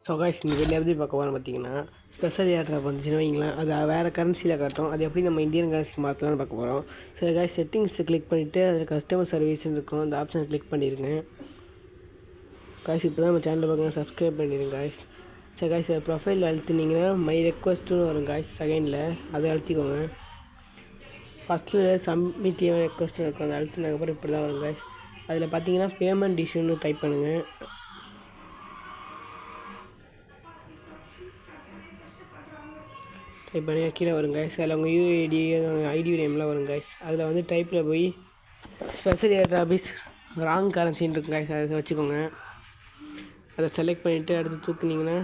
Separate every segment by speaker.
Speaker 1: So guys இந்த video எப்படி பார்க்க போகிறோம் பார்த்தீங்கன்னா, ஸ்பெஷல் ஏர்ட்ராப் வந்துச்சுன்னு வைங்களேன், அது வேறு கரன்சியில் காட்டும். அது எப்படி நம்ம இந்தியன் கரன்சிக்கு மாற்றலாம்னு பார்க்க போகிறோம். ஸோ காய்ஸ் செட்டிங்ஸை கிளிக் பண்ணிவிட்டு அதில் கஸ்டமர் சர்வீஸ்ன்னு இருக்கும், அந்த ஆப்ஷனை கிளிக் பண்ணிடுங்க. காய்ஸ் இப்போ தான் நம்ம சேனலில் பார்க்க சப்ஸ்கிரைப் பண்ணிடுங்க காய்ஸ். ஸோ காய்ஸ் ப்ரொஃபைல் அழுத்தினீங்கன்னா மை ரெக்வஸ்ட்டுன்னு வரும் காய்ஸ். செகண்டில் அதை அழுத்திக்கோங்க. ஃபஸ்ட்டில் சப்மிட் ரெக்வஸ்ட்னு இருக்கும், அதை அழுத்தினதுக்கப்புறம் இப்படி தான் வரும் காய்ஸ். அதில் பார்த்தீங்கன்னா பேமெண்ட் இஷ்யூன்னு டைப் பண்ணுங்கள். டைப் பண்ணி கீழே வரும் காய்ஸ். அதில் உங்கள் யூஐடி ஐடி நேம்லாம் வரும் காய்ஸ். அதில் வந்து டைப்பில் போய் ஸ்பெஷல் ஏர்ட்ராப் இஸ் ராங் கரன்சின்னு இருக்கும் காய்ஸ், அதை வச்சுக்கோங்க. அதை செலக்ட் பண்ணிவிட்டு அடுத்து தூக்குனிங்கன்னா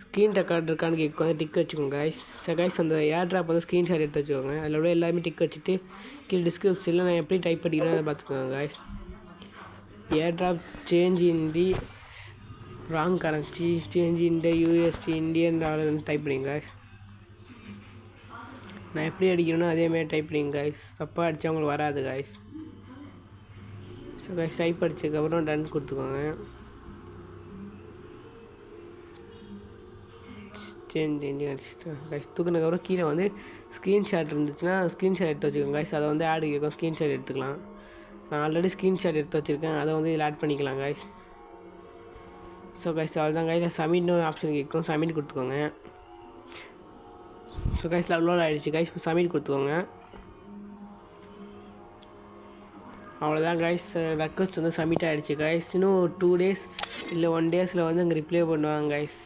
Speaker 1: ஸ்க்ரீன் ரெக்கார்ட் இருக்கான்னு கேட்கும், வந்து டிக் வச்சுக்கோங்க காய்ஸ். காய்ஸ் அந்த ஏர்ட்ராப் வந்து ஸ்க்ரீன்ஷாட் எடுத்து வச்சுக்கோங்க. அதில் உள்ள எல்லாமே டிக் வச்சுட்டு கீழே டிஸ்கிரிப்ஷனில் நான் எப்படி டைப் பண்ணிக்கிறேன் அதை பார்த்துக்கோங்க guys. Airdrop change in the wrong currency, change in the USD Indian டாலர்னு டைப் பண்ணிங்க காய்ஸ். நான் எப்படி அடிக்கிறேனோ அதேமாதிரி டைப் பண்ணிங்க காய்ஸ். தப்பாக அடித்தா உங்களுக்கு வராது காய்ஸ். ஸோ காய்ஸ் டைப் அடித்ததுக்கப்புறம் டன் கொடுத்துக்கோங்க. சேஞ்ச் இந்தியன் காய்ஸ் தூக்குனதுக்கப்புறம் கீழே வந்து ஸ்க்ரீன்ஷாட் இருந்துச்சுன்னா ஸ்க்ரீன்ஷாட் எடுத்து வச்சுக்கோங்க காய்ஸ். அதை வந்து ஆடு கேட்கும், ஸ்க்ரீன்ஷாட் எடுத்துக்கலாம். நான் ஆல்ரெடி ஸ்க்ரீன்ஷாட் எடுத்து வச்சுருக்கேன், அதை வந்து இதில் ஆட் பண்ணிக்கலாம் காய்ஸ். ஸோ காய்ஸ் அவ்வளோதான் காய்ஸ். சப்மிட்னு ஒரு ஆப்ஷன் கேட்கும், சப்மிட் கொடுத்துக்கோங்க. ஸோ காய்ஸ் அப்லோட் ஆகிடுச்சு காய்ஸ், இப்போ சப்மிட் கொடுத்துக்கோங்க. அவ்வளோதான் காய்ஸ், ரெக்வஸ்ட் வந்து சப்மிட் ஆகிடுச்சு காய்ஸ். இன்னும் 2 days இல்லை 1 days வந்து அங்கே ரிப்ளை பண்ணுவாங்க காய்ஸ்.